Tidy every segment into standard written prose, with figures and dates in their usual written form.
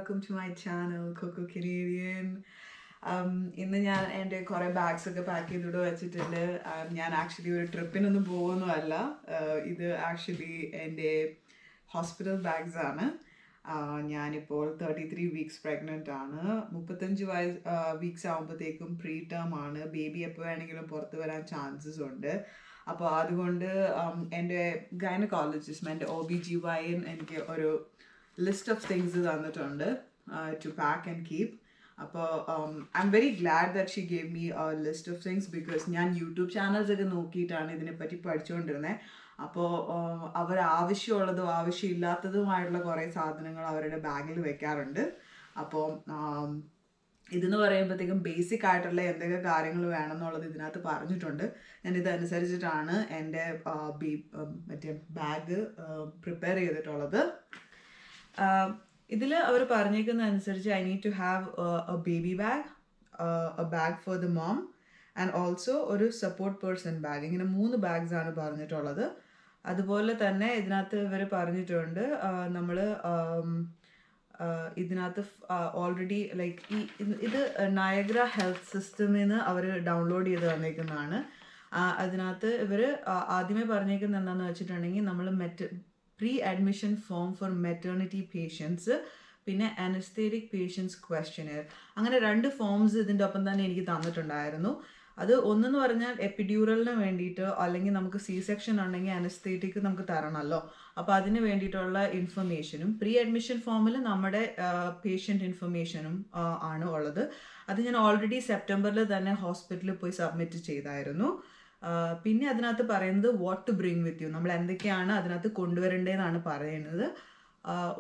welcome to my channel, Coco Canadian. ഇന്ന് ഞാൻ എൻ്റെ കുറേ ബാഗ്സൊക്കെ പാക്ക് ചെയ്തിട്ട് വെച്ചിട്ടുണ്ട്. ഞാൻ ആക്ച്വലി ഒരു ട്രിപ്പിനൊന്നും പോകുന്നതല്ല. ഇത് ആക്ച്വലി എൻ്റെ ഹോസ്പിറ്റൽ ബാഗ്സ് ആണ്. ഞാനിപ്പോൾ 33 വീക്സ് പ്രഗ്നൻ്റ് ആണ്. 35 വീക്സ് ആകുമ്പോഴത്തേക്കും പ്രീ ടേം ആണ്. ബേബി എപ്പോൾ വേണമെങ്കിലും പുറത്ത് വരാൻ ചാൻസസ് ഉണ്ട്. അപ്പോൾ അതുകൊണ്ട് എൻ്റെ ഗൈനക്കോളജിസ്റ്റ്, എൻ്റെ OB-GYN എനിക്ക് ഒരു ലിസ്റ്റ് ഓഫ് തിങ്സ് തന്നിട്ടുണ്ട് ടു പാക്ക് ആൻഡ് കീപ്പ്. അപ്പോൾ I am very glad that she gave me A list of things because ഞാൻ യൂട്യൂബ് ചാനൽസ് ഒക്കെ നോക്കിയിട്ടാണ് ഇതിനെപ്പറ്റി പഠിച്ചുകൊണ്ടിരുന്നത്. അപ്പോൾ അവർ ആവശ്യമുള്ളതും ആവശ്യമില്ലാത്തതുമായിട്ടുള്ള കുറേ സാധനങ്ങൾ അവരുടെ ബാഗിൽ വെക്കാറുണ്ട്. അപ്പോൾ ഇതെന്ന് പറയുമ്പോഴത്തേക്കും ബേസിക് ആയിട്ടുള്ള എന്തൊക്കെ കാര്യങ്ങൾ വേണമെന്നുള്ളത് ഇതിനകത്ത് പറഞ്ഞിട്ടുണ്ട്. ഞാൻ ഇതനുസരിച്ചിട്ടാണ് എൻ്റെ മറ്റേ ബാഗ് പ്രിപ്പയർ ചെയ്തിട്ടുള്ളത്. ഇതിൽ അവർ പറഞ്ഞിരിക്കുന്ന അനുസരിച്ച് I need to have a baby bag, a bag for the mom and also ഒരു സപ്പോർട്ട് പേഴ്സൺ ബാഗ്. ഇങ്ങനെ 3 ബാഗ്സ് ആണ് പറഞ്ഞിട്ടുള്ളത്. അതുപോലെ തന്നെ ഇതിനകത്ത് ഇവർ പറഞ്ഞിട്ടുണ്ട് നമ്മൾ ഇതിനകത്ത് ഓൾറെഡി ലൈക്ക് ഇത് നയഗ്ര ഹെൽത്ത് സിസ്റ്റമിൽ നിന്ന് അവർ ഡൗൺലോഡ് ചെയ്ത് തന്നേക്കുന്നതാണ്. അതിനകത്ത് ഇവർ ആദ്യമേ പറഞ്ഞേക്കുന്നത് എന്താണെന്ന് വെച്ചിട്ടുണ്ടെങ്കിൽ നമ്മൾ pre admission form for maternity patients, പിന്നെ അനസ്തേറ്റിക് പേഷ്യൻസ് ക്വസ്റ്റ്യനെയർ, അങ്ങനെ 2 ഫോംസ് ഇതിൻ്റെ ഒപ്പം തന്നെ എനിക്ക് തന്നിട്ടുണ്ടായിരുന്നു. അത് ഒന്നെന്ന് പറഞ്ഞാൽ എപ്പിഡ്യൂറലിന് വേണ്ടിയിട്ട്, അല്ലെങ്കിൽ നമുക്ക് C-സെക്ഷൻ ഉണ്ടെങ്കിൽ അനസ്തേറ്റിക് നമുക്ക് തരണമല്ലോ. അപ്പോൾ അതിന് വേണ്ടിയിട്ടുള്ള ഇൻഫർമേഷനും പ്രീ അഡ്മിഷൻ ഫോമിൽ നമ്മുടെ പേഷ്യൻ്റ് ഇൻഫർമേഷനും ആണ് ഉള്ളത്. അത് ഞാൻ ഓൾറെഡി സെപ്റ്റംബറിൽ തന്നെ ഹോസ്പിറ്റലിൽ പോയി സബ്മിറ്റ് ചെയ്തായിരുന്നു. പിന്നെ അതിനകത്ത് പറയുന്നത് what to bring with you, നമ്മൾ എന്തൊക്കെയാണ് അതിനകത്ത് കൊണ്ടുവരേണ്ടതെന്നാണ് പറയുന്നത്.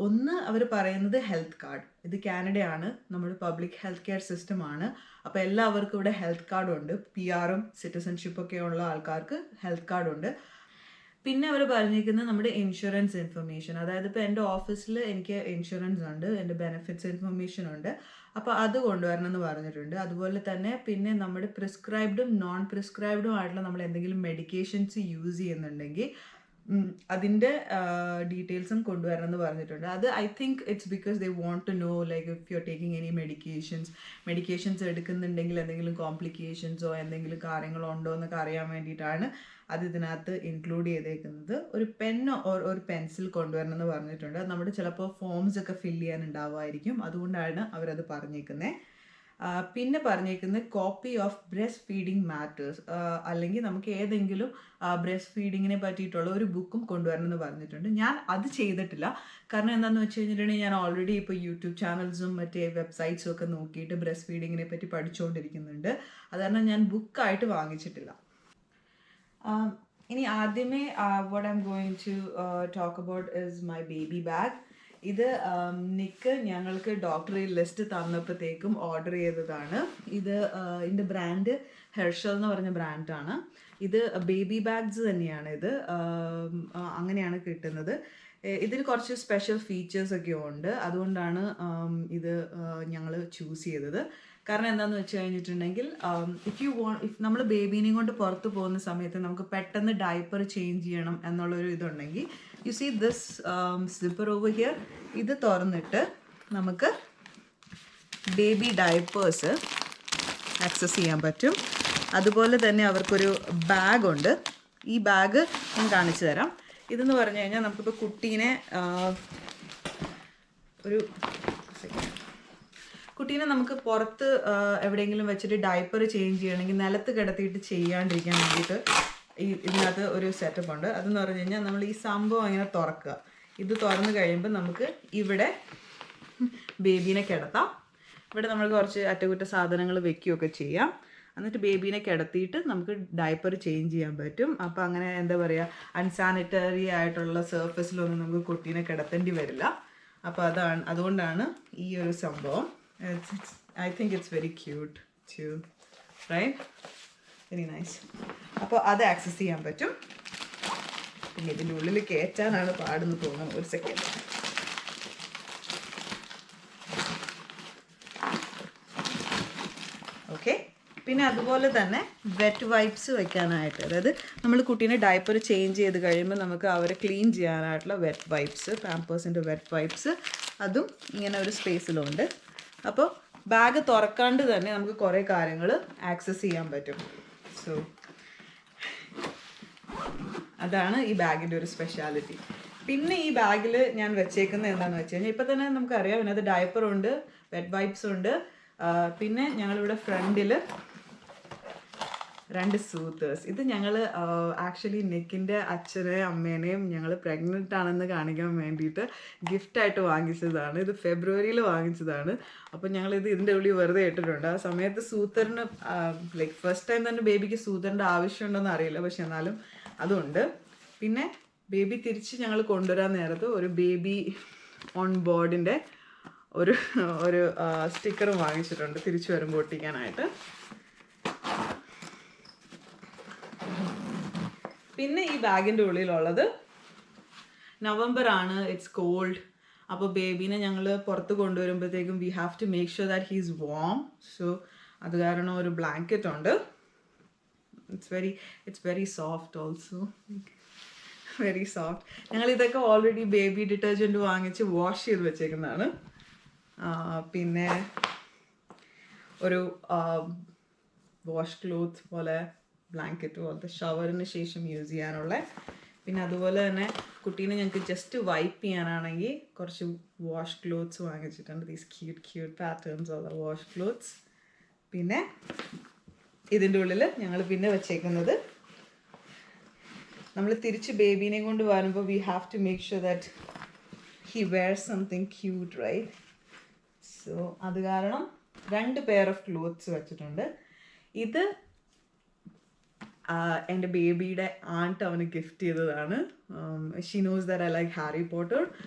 ഒന്ന് അവർ പറയുന്നത് ഹെൽത്ത് കാർഡ്. ഇത് കാനഡയാണ്, നമ്മുടെ പബ്ലിക് ഹെൽത്ത് കെയർ സിസ്റ്റമാണ്. അപ്പോൾ എല്ലാവർക്കും ഇവിടെ ഹെൽത്ത് കാർഡുണ്ട്. PR-ഉം സിറ്റിസൺഷിപ്പൊക്കെ ഉള്ള ആൾക്കാർക്ക് ഹെൽത്ത് കാർഡുണ്ട്. പിന്നെ അവർ പറഞ്ഞിരിക്കുന്നത് നമ്മുടെ ഇൻഷുറൻസ് ഇൻഫർമേഷൻ, അതായത് ഇപ്പോൾ എൻ്റെ ഓഫീസിൽ എനിക്ക് ഇൻഷുറൻസ് ഉണ്ട്, എൻ്റെ ബെനിഫിറ്റ്സ് ഇൻഫർമേഷൻ ഉണ്ട്. അപ്പോൾ അത് കൊണ്ടുവരണം എന്ന് പറഞ്ഞിട്ടുണ്ട്. അതുപോലെ തന്നെ പിന്നെ നമ്മുടെ പ്രിസ്ക്രൈബ്ഡും നോൺ പ്രിസ്ക്രൈബ്ഡും ആയിട്ടുള്ള നമ്മൾ എന്തെങ്കിലും മെഡിക്കേഷൻസ് യൂസ് ചെയ്യുന്നുണ്ടെങ്കിൽ അതിൻ്റെ ഡീറ്റെയിൽസും കൊണ്ടുവരണം എന്ന് പറഞ്ഞിട്ടുണ്ട്. അത് I think it's because they want to know like if you are taking any medications എടുക്കുന്നുണ്ടെങ്കിൽ എന്തെങ്കിലും കോംപ്ലിക്കേഷൻസോ എന്തെങ്കിലും കാര്യങ്ങളോ ഉണ്ടോ എന്നൊക്കെ അറിയാൻ വേണ്ടിയിട്ടാണ് അത് ഇതിനകത്ത് ഇൻക്ലൂഡ് ചെയ്തേക്കുന്നത്. ഒരു പെന്നോ ഒരു പെൻസിൽ കൊണ്ടുവരണം എന്ന് പറഞ്ഞിട്ടുണ്ട്. അത് നമ്മുടെ ചിലപ്പോൾ ഫോംസ് ഒക്കെ ഫില്ല് ചെയ്യാനുണ്ടാവുമായിരിക്കും, അതുകൊണ്ടാണ് അവരത് പറഞ്ഞേക്കുന്നത്. പിന്നെ പറഞ്ഞേക്കുന്നത് copy of breast feeding matters, അല്ലെങ്കിൽ നമുക്ക് ഏതെങ്കിലും ബ്രസ്റ്റ് ഫീഡിങ്ങിനെ പറ്റിയിട്ടുള്ള ഒരു ബുക്കും കൊണ്ടുവരണം എന്ന് പറഞ്ഞിട്ടുണ്ട്. ഞാൻ അത് ചെയ്തിട്ടില്ല. കാരണം എന്താണെന്ന് വെച്ച് കഴിഞ്ഞിട്ടുണ്ടെങ്കിൽ ഞാൻ ഓൾറെഡി ഇപ്പോൾ യൂട്യൂബ് ചാനൽസും മറ്റേ വെബ്സൈറ്റ്സും ഒക്കെ നോക്കിയിട്ട് ബ്രസ്റ്റ് ഫീഡിങ്ങിനെ പറ്റി പഠിച്ചുകൊണ്ടിരിക്കുന്നുണ്ട്. അത് കാരണം ഞാൻ ബുക്കായിട്ട് വാങ്ങിച്ചിട്ടില്ല. ഇനി ആദ്യമേ what I'm going to talk about is my baby bag. ഇത് നിക്ക് ഞങ്ങൾക്ക് ഡോക്ടർ ലിസ്റ്റ് തന്നപ്പോഴത്തേക്കും ഓർഡർ ചെയ്തതാണ്. ഇതിൻ്റെ ബ്രാൻഡ് ഹെർഷൽ എന്ന് പറഞ്ഞ ബ്രാൻഡാണ്. ഇത് ബേബി ബാഗ്സ് തന്നെയാണ്. ഇത് അങ്ങനെയാണ് കിട്ടുന്നത്. ഇതിന് കുറച്ച് സ്പെഷ്യൽ ഫീച്ചേഴ്സൊക്കെ ഉണ്ട്. അതുകൊണ്ടാണ് ഇത് ഞങ്ങൾ ചൂസ് ചെയ്തത്. കാരണം എന്താണെന്ന് വെച്ച് കഴിഞ്ഞിട്ടുണ്ടെങ്കിൽ ഇഫ് നമ്മൾ ബേബീനെയും കൊണ്ട് പുറത്ത് പോകുന്ന സമയത്ത് നമുക്ക് പെട്ടെന്ന് ഡയപ്പർ ചേഞ്ച് ചെയ്യണം എന്നുള്ളൊരു ഇതുണ്ടെങ്കിൽ you see this slipper over here, ഇത് തുറന്നിട്ട് നമുക്ക് ബേബി ഡയപ്പേഴ്സ് ആക്സസ് ചെയ്യാൻ പറ്റും. അതുപോലെ തന്നെ അവർക്കൊരു ബാഗുണ്ട്. ഈ ബാഗ് ഞാൻ കാണിച്ചു തരാം. ഇതെന്ന് പറഞ്ഞു കഴിഞ്ഞാൽ നമുക്കിപ്പോൾ കുട്ടീനെ നമുക്ക് പുറത്ത് എവിടെയെങ്കിലും വെച്ചിട്ട് ഡയപ്പർ ചേഞ്ച് ചെയ്യണമെങ്കിൽ നിലത്ത് കിടത്തിയിട്ട് ചെയ്യാണ്ടിരിക്കാൻ വേണ്ടിയിട്ട് ഇതിനകത്ത് ഒരു സെറ്റപ്പ് ഉണ്ട്. അതെന്ന് പറഞ്ഞു കഴിഞ്ഞാൽ നമ്മൾ ഈ സംഭവം അങ്ങനെ തുറക്കുക. ഇത് തുറന്ന് കഴിയുമ്പോൾ നമുക്ക് ഇവിടെ ബേബീനെ കിടത്താം. ഇവിടെ നമ്മൾ കുറച്ച് അറ്റകുറ്റ സാധനങ്ങൾ വെക്കുകയൊക്കെ ചെയ്യാം. എന്നിട്ട് ബേബീനെ കിടത്തിയിട്ട് നമുക്ക് ഡയപ്പർ ചേഞ്ച് ചെയ്യാൻ പറ്റും. അപ്പോൾ അങ്ങനെ എന്താ പറയുക, അൺസാനിറ്ററി ആയിട്ടുള്ള സർഫസിലൊന്നും നമുക്ക് കുട്ടീനെ കിടത്തേണ്ടി വരില്ല. അപ്പോൾ അതുകൊണ്ടാണ് ഈ ഒരു സംഭവം. I think it's very cute too, right? Very nice. അപ്പോൾ അത് ആക്സസ് ചെയ്യാൻ പറ്റും. പിന്നെ ഇതിൻ്റെ ഉള്ളിൽ കയറ്റാനാണ് പാടെന്ന് തോന്നുന്നു. ഒരു സെക്കൻഡ്. ഓക്കെ. പിന്നെ അതുപോലെ തന്നെ വെറ്റ് വൈപ്സ് വെക്കാനായിട്ട്, അതായത് നമ്മൾ കുട്ടീനെ ഡയപ്പർ ചേഞ്ച് ചെയ്ത് കഴിയുമ്പോൾ നമുക്ക് അവരെ ക്ലീൻ ചെയ്യാനായിട്ടുള്ള വെറ്റ് വൈപ്സ്, പാമ്പേഴ്സിൻ്റെ വെറ്റ് വൈപ്സ് അതും ഇങ്ങനെ ഒരു സ്പേസിലുണ്ട്. അപ്പോൾ ബാഗ് തുറക്കാണ്ട് തന്നെ നമുക്ക് കുറേ കാര്യങ്ങൾ ആക്സസ് ചെയ്യാൻ പറ്റും. സോ അതാണ് ഈ ബാഗിൻ്റെ ഒരു സ്പെഷ്യാലിറ്റി. പിന്നെ ഈ ബാഗിൽ ഞാൻ വെച്ചേക്കുന്നത് എന്താണെന്ന് വെച്ച് കഴിഞ്ഞാൽ ഇപ്പം തന്നെ നമുക്കറിയാം ഇതിനകത്ത് ഡയപ്പറുണ്ട്, വെറ്റ് വൈപ്സ് ഉണ്ട്. പിന്നെ ഞങ്ങളിവിടെ ഫ്രണ്ടിൽ 2 സൂത്തേഴ്സ്. ഇത് ഞങ്ങൾ ആക്ച്വലി നിക്കിൻ്റെ അച്ഛനെയും അമ്മേനെയും ഞങ്ങൾ പ്രഗ്നൻ്റ് ആണെന്ന് കാണിക്കാൻ വേണ്ടിയിട്ട് ഗിഫ്റ്റായിട്ട് വാങ്ങിച്ചതാണ്. ഇത് ഫെബ്രുവരിയിൽ വാങ്ങിച്ചതാണ്. അപ്പോൾ ഞങ്ങളിത് ഇതിൻ്റെ ഉള്ളിൽ വെറുതെ ഇട്ടിട്ടുണ്ട്. ആ സമയത്ത് സൂത്തറിന് ലൈക്ക് ഫസ്റ്റ് ടൈം തന്നെ ബേബിക്ക് സൂത്തറിൻ്റെ ആവശ്യമുണ്ടോയെന്ന് അറിയില്ല, പക്ഷെ എന്നാലും അതുണ്ട്. പിന്നെ ബേബി തിരിച്ച് ഞങ്ങൾ കൊണ്ടുവരാൻ നേരത്ത് ഒരു ബേബി ഓൺ ബോർഡിൻ്റെ ഒരു സ്റ്റിക്കറും വാങ്ങിച്ചിട്ടുണ്ട് തിരിച്ചു വരുമ്പോൾ ഒട്ടിക്കാനായിട്ട്. പിന്നെ ഈ ബാഗിൻ്റെ ഉള്ളിലുള്ളത് നവംബർ ആണ്, ഇറ്റ്സ് കോൾഡ്. അപ്പോൾ ബേബീനെ ഞങ്ങൾ പുറത്ത് കൊണ്ടുവരുമ്പോഴത്തേക്കും we have to make sure that he's warm. So അത് കാരണം ഒരു ബ്ലാങ്കറ്റ് ഉണ്ട്. It's very soft also, very soft. ഞങ്ങൾ ഇതൊക്കെ ഓൾറെഡി ബേബി ഡിറ്റർജൻറ്റ് വാങ്ങിച്ച് വാഷ് ചെയ്ത് വെച്ചേക്കുന്നതാണ്. പിന്നെ ഒരു വാഷ് ക്ലോത്ത് പോലെ ബ്ലാങ്കറ്റ് പോലത്തെ ഷവറിന് ശേഷം യൂസ് ചെയ്യാനുള്ള. പിന്നെ അതുപോലെ തന്നെ കുട്ടീനെ ഞങ്ങൾക്ക് ജസ്റ്റ് വൈപ്പ് ചെയ്യാനാണെങ്കിൽ കുറച്ച് വാഷ് ക്ലോത്ത്സ് വാങ്ങിച്ചിട്ടുണ്ട്. ദീസ് ക്യൂട്ട് പാറ്റേൺസ് ഉള്ള വാഷ് ക്ലോത്ത്സ്. പിന്നെ ഇതിൻ്റെ ഉള്ളിൽ ഞങ്ങൾ പിന്നെ വെച്ചേക്കുന്നത് നമ്മൾ തിരിച്ച് ബേബീനെ കൊണ്ട് വരുമ്പോൾ we have to make sure that he wear something cute, right? So അത് കാരണം 2 പെയർ ഓഫ് ക്ലോത്ത്സ് വെച്ചിട്ടുണ്ട്. ഇത് എൻ്റെ ബേബിയുടെ ആൻറ്റ് അവന് ഗിഫ്റ്റ് ചെയ്തതാണ്. She knows that I like Harry Potter.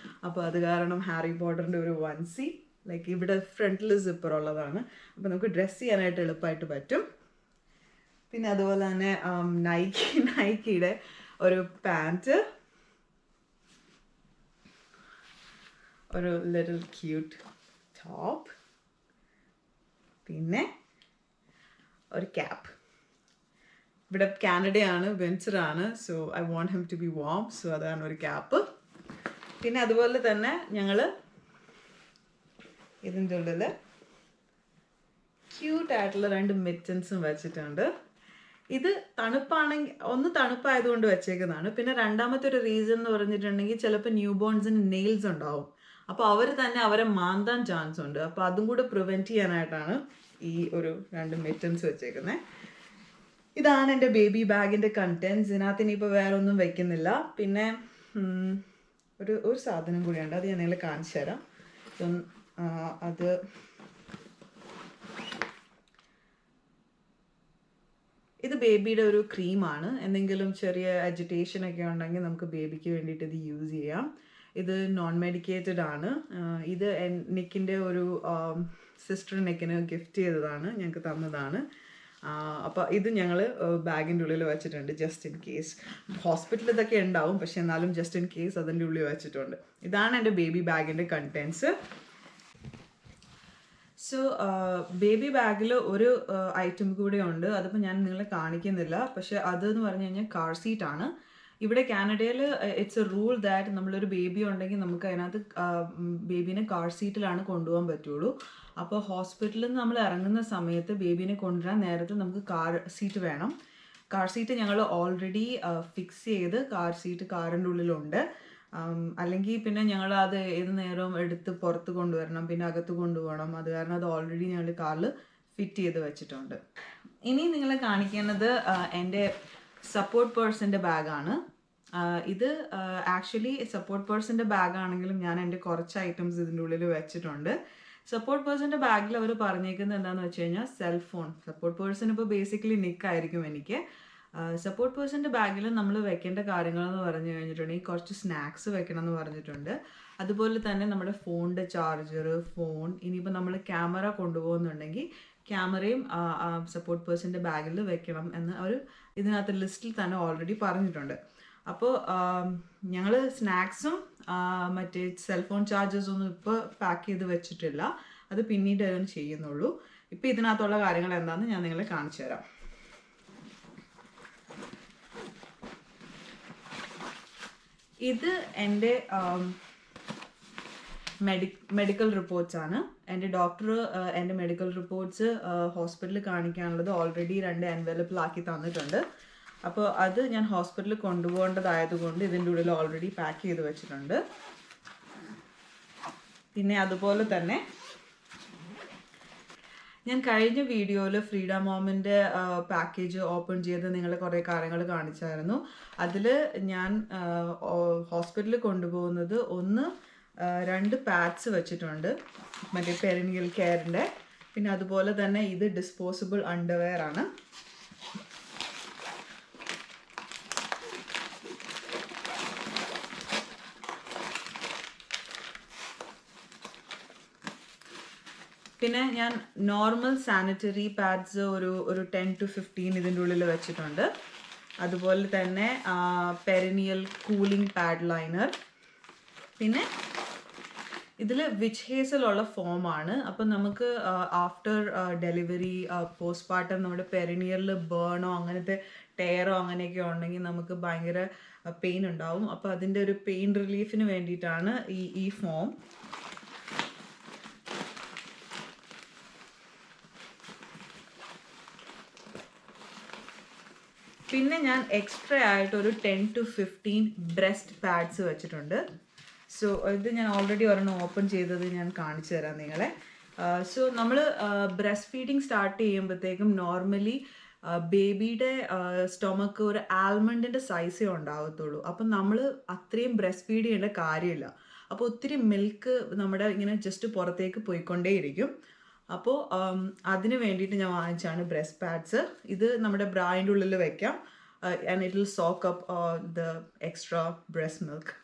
അപ്പോൾ അത് കാരണം ഹാരി പോട്ടറിൻ്റെ ഒരു വൺസി, ലൈക്ക് ഇവിടെ ഫ്രണ്ടിൽ സിപ്പർ ഉള്ളതാണ്. അപ്പോൾ നമുക്ക് ഡ്രസ്സ് ചെയ്യാനായിട്ട് എളുപ്പമായിട്ട് പറ്റും. പിന്നെ അതുപോലെ തന്നെ നൈക്കിയുടെ ഒരു പാൻറ്റ്, ഒരു ലിറ്റിൽ ക്യൂട്ട് ടോപ്പ്, പിന്നെ ഒരു ക്യാപ്പ്. ഇവിടെ കാനഡയാണ്, വിൻസറാണ്. So I want him to be warm. So അതാണ് ഒരു ക്യാപ്പ്. പിന്നെ അതുപോലെ തന്നെ ഞങ്ങൾ ഇതിൻ്റെ ഉള്ളിൽ ക്യൂട്ടായിട്ടുള്ള 2 മിറ്റൻസും വെച്ചിട്ടുണ്ട്. ഇത് തണുപ്പായതുകൊണ്ട് വെച്ചേക്കുന്നതാണ്. പിന്നെ രണ്ടാമത്തെ ഒരു റീസൺ എന്ന് പറഞ്ഞിട്ടുണ്ടെങ്കിൽ ചിലപ്പോൾ ന്യൂ ബോൺസിന് നെയിൽസ് ഉണ്ടാവും. അപ്പോൾ അവർ തന്നെ അവരെ മാന്താൻ ചാൻസ് ഉണ്ട്. അപ്പോൾ അതും കൂടെ പ്രിവെൻറ്റ് ചെയ്യാനായിട്ടാണ് ഈ ഒരു 2 മിറ്റൻസ് വെച്ചേക്കുന്നത്. ഇതാണ് എൻ്റെ ബേബി ബാഗിൻ്റെ കണ്ടൻസ്. ഇതിനകത്ത് ഇനിയിപ്പോൾ വേറെ ഒന്നും വയ്ക്കുന്നില്ല. പിന്നെ ഒരു സാധനം കൂടിയുണ്ട്, അത് ഞാൻ നിങ്ങളെ കാണിച്ചു തരാം. അത് ഇത് ബേബിയുടെ ഒരു ക്രീമാണ്. എന്തെങ്കിലും ചെറിയ അജിറ്റേഷൻ ഒക്കെ ഉണ്ടെങ്കിൽ നമുക്ക് ബേബിക്ക് വേണ്ടിയിട്ട് ഇത് യൂസ് ചെയ്യാം. ഇത് നോൺ മെഡിക്കേറ്റഡ് ആണ്. ഇത് നിക്കിൻ്റെ ഒരു സിസ്റ്റർ നിക്കിന് ഗിഫ്റ്റ് ചെയ്തതാണ്, ഞങ്ങൾക്ക് തന്നതാണ്. അപ്പോൾ ഇത് ഞങ്ങൾ ബാഗിൻ്റെ ഉള്ളിൽ വെച്ചിട്ടുണ്ട് ജസ്റ്റ് ഇൻ കേസ്. ഹോസ്പിറ്റലിൽ ഇതൊക്കെ ഉണ്ടാവും, പക്ഷെ എന്നാലും ജസ്റ്റ് ഇൻ കേസ് അതിൻ്റെ ഉള്ളിൽ വെച്ചിട്ടുണ്ട്. ഇതാണ് എൻ്റെ ബേബി ബാഗിൻ്റെ കണ്ടൻസ്. സോ ബേബി ബാഗിൽ ഒരു ഐറ്റം കൂടെ ഉണ്ട്. അതിപ്പോൾ ഞാൻ നിങ്ങളെ കാണിക്കുന്നില്ല, പക്ഷെ അതെന്ന് പറഞ്ഞു കഴിഞ്ഞാൽ കാർ സീറ്റാണ്. ഇവിടെ കാനഡയിൽ ഇറ്റ്സ് എ റൂൾ ദാറ്റ് നമ്മളൊരു ബേബി ഉണ്ടെങ്കിൽ നമുക്ക് അതിനകത്ത് ബേബീനെ കാർ സീറ്റിലാണ് കൊണ്ടുപോകാൻ പറ്റുള്ളൂ. അപ്പോൾ ഹോസ്പിറ്റലിൽ നിന്ന് നമ്മൾ ഇറങ്ങുന്ന സമയത്ത് ബേബീനെ കൊണ്ടുവരാൻ നേരത്തെ നമുക്ക് കാർ സീറ്റ് വേണം. കാർ സീറ്റ് ഞങ്ങൾ ഓൾറെഡി ഫിക്സ് ചെയ്ത് കാറിൻ്റെ ഉള്ളിലുണ്ട്. അല്ലെങ്കിൽ പിന്നെ ഞങ്ങൾ അത് ഏത് നേരവും എടുത്ത് പുറത്ത് കൊണ്ടുവരണം, പിന്നെ അകത്ത് കൊണ്ടുപോകണം. അത് കാരണം അത് ഓൾറെഡി ഞങ്ങൾ കാറിൽ ഫിറ്റ് ചെയ്ത് വെച്ചിട്ടുണ്ട്. ഇനി നിങ്ങളെ കാണിക്കുന്നത് എൻ്റെ സപ്പോർട്ട് പേഴ്സൻ്റെ ബാഗാണ്. ഇത് ആക്ച്വലി സപ്പോർട്ട് പേഴ്സൻ്റെ ബാഗാണെങ്കിലും ഞാൻ എൻ്റെ കുറച്ച് ഐറ്റംസ് ഇതിൻ്റെ ഉള്ളിൽ വെച്ചിട്ടുണ്ട്. സപ്പോർട്ട് പേഴ്സൻ്റെ ബാഗിൽ അവർ പറഞ്ഞേക്കുന്നത് എന്താണെന്ന് വെച്ച് കഴിഞ്ഞാൽ സെൽഫോൺ. സപ്പോർട്ട് പേഴ്സൺ ഇപ്പോൾ ബേസിക്കലി നിക്കായിരിക്കും എനിക്ക്. സപ്പോർട്ട് പേഴ്സൻ്റെ ബാഗിൽ നമ്മൾ വെക്കേണ്ട കാര്യങ്ങളെന്ന് പറഞ്ഞു കഴിഞ്ഞിട്ടുണ്ടെങ്കിൽ കുറച്ച് സ്നാക്സ് വെക്കണം എന്ന് പറഞ്ഞിട്ടുണ്ട്. അതുപോലെ തന്നെ നമ്മുടെ ഫോണിൻ്റെ ചാർജർ, ഫോൺ, ഇനിയിപ്പോൾ നമ്മൾ ക്യാമറ കൊണ്ടുപോകുന്നുണ്ടെങ്കിൽ ക്യാമറയും സപ്പോർട്ട് പേഴ്സൻ്റെ ബാഗിൽ വെക്കണം എന്ന് അവർ ഇതിനകത്ത് ലിസ്റ്റിൽ തന്നെ ഓൾറെഡി പറഞ്ഞിട്ടുണ്ട്. അപ്പോൾ ഞങ്ങൾ സ്നാക്സും മറ്റേ സെൽഫോൺ ചാർജേഴ്സൊന്നും ഇപ്പോൾ പാക്ക് ചെയ്ത് വെച്ചിട്ടില്ല, അത് പിന്നീട് അതിന് ചെയ്യുന്നുള്ളൂ. ഇപ്പോൾ ഇതിനകത്തുള്ള കാര്യങ്ങൾ എന്താണെന്ന് ഞാൻ നിങ്ങളെ കാണിച്ചു തരാം. ഇത് എൻ്റെ മെഡിക്കൽ റിപ്പോർട്ട്സ് ആണ്. എൻ്റെ ഡോക്ടർ എൻ്റെ മെഡിക്കൽ റിപ്പോർട്ട്സ് ഹോസ്പിറ്റലിൽ കാണിക്കാനുള്ളത് ഓൾറെഡി 2 എൻവലപ്പിലാക്കി തന്നിട്ടുണ്ട്. അപ്പോൾ അത് ഞാൻ ഹോസ്പിറ്റലിൽ കൊണ്ടുപോകേണ്ടതായതുകൊണ്ട് ഇതിൻ്റെ ഉള്ളിൽ ഓൾറെഡി പാക്ക് ചെയ്ത് വെച്ചിട്ടുണ്ട്. പിന്നെ അതുപോലെ തന്നെ ഞാൻ കഴിഞ്ഞ വീഡിയോയിൽ ഫ്രീഡ മോമിൻ്റെ പാക്കേജ് ഓപ്പൺ ചെയ്ത് നിങ്ങൾ കുറേ കാര്യങ്ങൾ കാണിച്ചായിരുന്നു. അതിൽ ഞാൻ ഹോസ്പിറ്റലിൽ കൊണ്ടുപോകുന്നത് 2 പാഡ്സ് വെച്ചിട്ടുണ്ട്, മറ്റേ പെരിനിയൽ കെയറിൻ്റെ. പിന്നെ അതുപോലെ തന്നെ ഇത് ഡിസ്പോസിബിൾ അണ്ടർവെയർ ആണ്. പിന്നെ ഞാൻ നോർമൽ സാനിറ്ററി പാഡ്സ് ഒരു 10 to 15 ഇതിൻ്റെ ഉള്ളിൽ വെച്ചിട്ടുണ്ട്. അതുപോലെ തന്നെ പെരിനിയൽ കൂളിംഗ് പാഡ് ലൈനർ. പിന്നെ ഇതിൽ വിച്ച് ഹേസലുള്ള ഫോമാണ്. അപ്പം നമുക്ക് ആഫ്റ്റർ ഡെലിവറി പോസ്റ്റ്പാർട്ടം നമ്മുടെ പെരിനിയറിൽ ബേണോ അങ്ങനത്തെ ടയറോ അങ്ങനെയൊക്കെ ഉണ്ടെങ്കിൽ നമുക്ക് ഭയങ്കര പെയിൻ ഉണ്ടാവും. അപ്പോൾ അതിൻ്റെ ഒരു പെയിൻ റിലീഫിന് വേണ്ടിയിട്ടാണ് ഈ ഫോം. പിന്നെ ഞാൻ എക്സ്ട്രാ ആയിട്ട് ഒരു 10 to 15 ബ്രസ്റ്റ് പാഡ്സ് വെച്ചിട്ടുണ്ട്. സോ ഇത് ഞാൻ ഓൾറെഡി ഒരെണ്ണം ഓപ്പൺ ചെയ്തത് ഞാൻ കാണിച്ചു തരാം നിങ്ങളെ. സോ നമ്മൾ ബ്രസ്റ്റ് ഫീഡിങ് സ്റ്റാർട്ട് ചെയ്യുമ്പോഴത്തേക്കും നോർമലി ബേബിയുടെ സ്റ്റൊമക്ക് ഒരു ആൽമണ്ടിൻ്റെ സൈസേ ഉണ്ടാവത്തുള്ളൂ. അപ്പം നമ്മൾ അത്രയും ബ്രസ്റ്റ് ഫീഡ് ചെയ്യേണ്ട കാര്യമില്ല. അപ്പോൾ ഒത്തിരി മിൽക്ക് നമ്മുടെ ഇങ്ങനെ ജസ്റ്റ് പുറത്തേക്ക് പോയിക്കൊണ്ടേയിരിക്കും. അപ്പോൾ അതിന് വേണ്ടിയിട്ട് ഞാൻ വാങ്ങിച്ചാണ് ബ്രസ്റ്റ് പാഡ്സ്. ഇത് നമ്മുടെ ബ്രായിൻ്റെ ഉള്ളിൽ വെക്കാം and it will soak up the extra breast milk.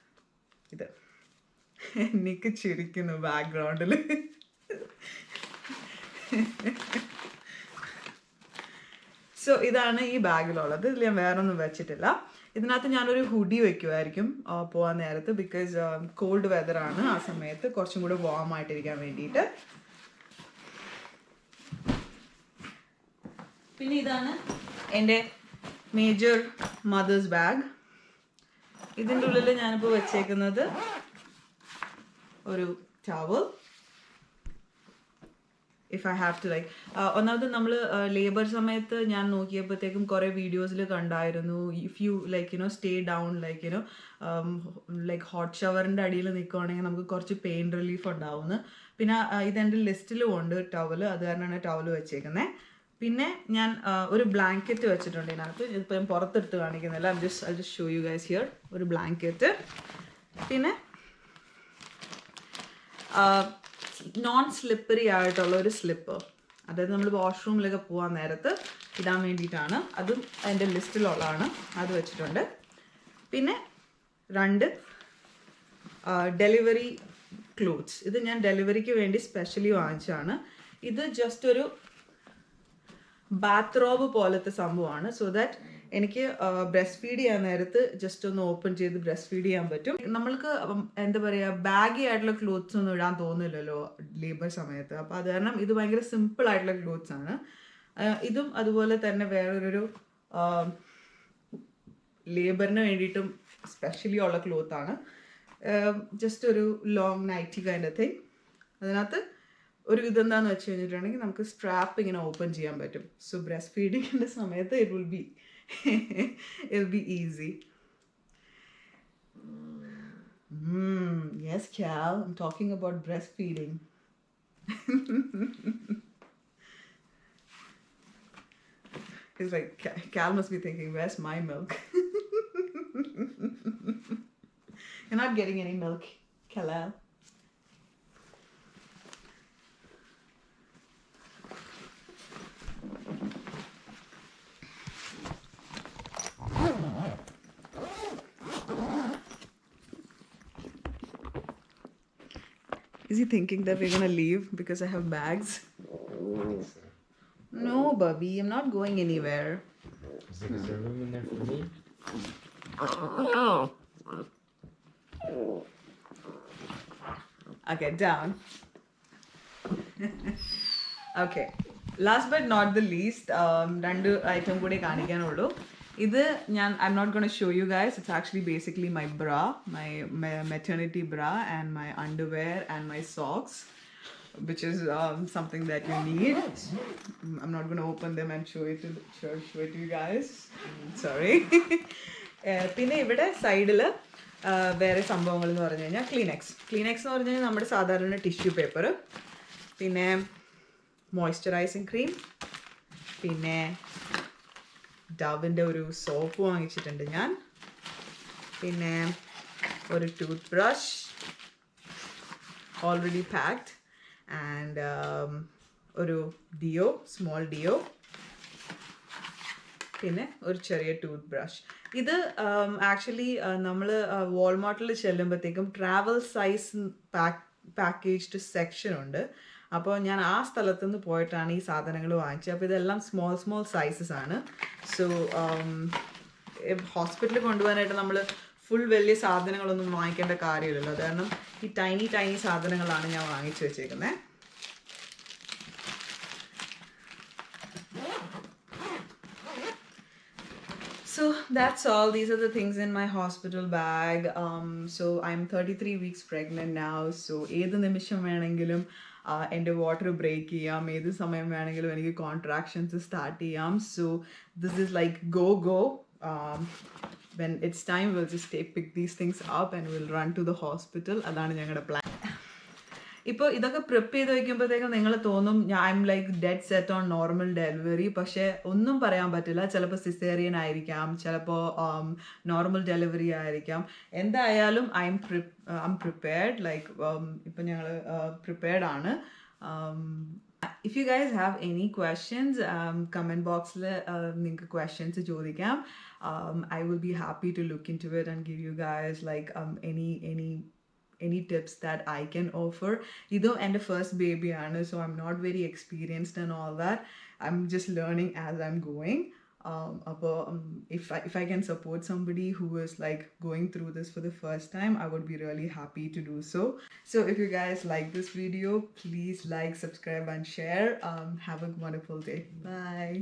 ഇത് എനിക്ക് ചിരിക്കുന്നു ബാക്ക്ഗ്രൗണ്ടിൽ. സോ ഇതാണ് ഈ ബാഗിലുള്ളത്. ഇതിൽ ഞാൻ വേറെ ഒന്നും വെച്ചിട്ടില്ല. ഇതിനകത്ത് ഞാനൊരു ഹുഡി വയ്ക്കുമായിരിക്കും പോകാൻ നേരത്ത്, ബിക്കോസ് കോൾഡ് വെതറാണ്. ആ സമയത്ത് കുറച്ചും കൂടെ വാം ആയിട്ടിരിക്കാൻ വേണ്ടിയിട്ട്. പിന്നെ ഇതാണ് എൻ്റെ മേജർ മദേഴ്സ് ബാഗ്. ഇതിൻ്റെ ഉള്ളിൽ ഞാനിപ്പോൾ വെച്ചേക്കുന്നത് ഒരു towel. If I have to like ഒന്നാമത് നമ്മൾ ലേബർ സമയത്ത് ഞാൻ നോക്കിയപ്പോഴത്തേക്കും കുറേ വീഡിയോസിൽ കണ്ടായിരുന്നു, if you like stay down like like hot ഷവറിൻ്റെ അടിയിൽ നിൽക്കുകയാണെങ്കിൽ നമുക്ക് കുറച്ച് പെയിൻ റിലീഫ് ഉണ്ടാവുമെന്ന്. പിന്നെ ഇതെൻ്റെ ലിസ്റ്റിലും ഉണ്ട് ടവൽ, അത് കാരണമാണ് ടവൽ വെച്ചേക്കുന്നത്. പിന്നെ ഞാൻ ഒരു ബ്ലാങ്കറ്റ് വെച്ചിട്ടുണ്ട് ഇതിനകത്ത്. ഇതിപ്പോൾ ഞാൻ പുറത്തെടുത്ത് കാണിക്കുന്നില്ല. I'll just show you guys here. ഒരു ബ്ലാങ്കറ്റ്. പിന്നെ നോൺ സ്ലിപ്പറി ആയിട്ടുള്ള ഒരു സ്ലിപ്പർ, അതായത് നമ്മൾ വാഷ്റൂമിലൊക്കെ പോകാൻ നേരത്ത് ഇടാൻ വേണ്ടിയിട്ടാണ്. അതും എൻ്റെ ലിസ്റ്റിലുള്ളതാണ്, അത് വെച്ചിട്ടുണ്ട്. പിന്നെ 2 ഡെലിവറി ക്ലോത്ത്സ്. ഇത് ഞാൻ ഡെലിവറിക്ക് വേണ്ടി സ്പെഷ്യലി വാങ്ങിച്ചതാണ്. ഇത് ജസ്റ്റ് ഒരു ബാത്ത് റോബ് പോലത്തെ സംഭവമാണ്. സോ ദാറ്റ് എനിക്ക് ബ്രസ്റ്റ് ഫീഡ് ചെയ്യാൻ നേരത്ത് ജസ്റ്റ് ഒന്ന് ഓപ്പൺ ചെയ്ത് ബ്രസ്റ്റ് ഫീഡ് ചെയ്യാൻ പറ്റും. നമ്മൾക്ക് എന്താ പറയുക, ബാഗി ആയിട്ടുള്ള ക്ലോത്ത്സ് ഒന്നും ഇടാൻ തോന്നില്ലല്ലോ ലേബർ സമയത്ത്. അപ്പോൾ അത് കാരണം ഇത് ഭയങ്കര സിമ്പിൾ ആയിട്ടുള്ള ക്ലോത്ത്സ് ആണ്. ഇതും അതുപോലെ തന്നെ വേറൊരു ലേബറിന് വേണ്ടിയിട്ടും സ്പെഷ്യലി ഉള്ള ക്ലോത്താണ്. ജസ്റ്റ് ഒരു long nightie kind of thing. അതിനകത്ത് ഒരു ഇതെന്താണെന്ന് വെച്ച് കഴിഞ്ഞിട്ടുണ്ടെങ്കിൽ നമുക്ക് സ്ട്രാപ്പ് ഇങ്ങനെ ഓപ്പൺ ചെയ്യാൻ പറ്റും. സോ ബ്രസ്റ്റ് ഫീഡിങ്ങിൻ്റെ സമയത്ത് it will be easy. Yes, Cal, I'm talking about breastfeeding. It's like Cal must be thinking, where's my milk? You're not getting any milk, Kalal. Is he thinking that we're gonna leave because I have bags? No, Bubby, I'm not going anywhere. Is there room in there for me? Okay, down. Okay, last but not the least, 2 items കൂടി കാണിക്കാനുള്ളൂ. ഇത് ഞാൻ I'm not going to show you guys. It's actually basically my bra, my maternity bra and my underwear and my socks, which is something that you need. I'm not going to open them and show it to you guys. Sorry. പിന്നെ ഇവിടെ സൈഡിൽ വേറെ സംഭവങ്ങൾ എന്ന് പറഞ്ഞു കഴിഞ്ഞാൽ ക്ലീനെക്സ് എന്ന് പറഞ്ഞു കഴിഞ്ഞാൽ നമ്മുടെ സാധാരണ ടിഷ്യൂ പേപ്പർ, പിന്നെ മോയ്സ്ചറൈസിങ് ക്രീം, പിന്നെ ഡവിൻ്റെ ഒരു സോപ്പ് വാങ്ങിച്ചിട്ടുണ്ട് ഞാൻ, പിന്നെ ഒരു tooth brush already packed, and ഒരു ഡിയോ, സ്മോൾ ഡിയോ, പിന്നെ ഒരു ചെറിയ ടൂത്ത് ബ്രഷ്. ഇത് ആക്ച്വലി നമ്മൾ വാൾമാർട്ടിൽ ചെല്ലുമ്പോഴത്തേക്കും ട്രാവൽ സൈസ് പാക്കേജ്ഡ് സെക്ഷൻ ഉണ്ട്. അപ്പോൾ ഞാൻ ആ സ്ഥലത്തുനിന്ന് പോയിട്ടാണ് ഈ സാധനങ്ങൾ വാങ്ങിച്ചത്. അപ്പോൾ ഇതെല്ലാം സ്മോൾ സൈസസ് ആണ്. സോ ഹോസ്പിറ്റലിൽ കൊണ്ടുപോകാനായിട്ട് നമ്മൾ ഫുൾ വലിയ സാധനങ്ങളൊന്നും വാങ്ങിക്കേണ്ട കാര്യമില്ലല്ലോ. അത് കാരണം ഈ ടൈനി സാധനങ്ങളാണ് ഞാൻ വാങ്ങിച്ചു വെച്ചേക്കുന്നത്. So that's all. These are the things in my hospital bag. So I'm 33 weeks pregnant now. So ഏത് നിമിഷം വേണമെങ്കിലും എൻ്റെ വാട്ടർ ബ്രേക്ക് ചെയ്യാം, ഏത് സമയം വേണമെങ്കിലും എനിക്ക് കോൺട്രാക്ഷൻസ് സ്റ്റാർട്ട് ചെയ്യാം. So this is like go. When it's time, we'll just pick these things up and we'll run to the hospital. അതാണ് ഞങ്ങളുടെ പ്ലാൻ. ഇപ്പോൾ ഇതൊക്കെ പ്രിപ്പ് ചെയ്ത് വയ്ക്കുമ്പോഴത്തേക്കും നിങ്ങൾ തോന്നും I M like dead set on normal delivery. പക്ഷേ ഒന്നും പറയാൻ പറ്റില്ല. ചിലപ്പോൾ സിസേറിയൻ ആയിരിക്കാം, ചിലപ്പോൾ നോർമൽ ഡെലിവറി ആയിരിക്കാം. എന്തായാലും ഐ എം പ്രിപ്പയർഡ്. ലൈക്ക് ഇപ്പം ഞങ്ങൾ പ്രിപ്പയർഡ് ആണ്. If you guys have any questions, comment box le ninge questions ചോദിക്കാം. I will be happy to look into it and give you guys like any tips that I can offer. Ido and first baby aanu, so I'm not very experienced and all that. I'm just learning as I'm going. If I can support somebody who is like going through this for the first time, I would be really happy to do so. So if you guys like this video, please like, subscribe and share. Have a wonderful day. Bye.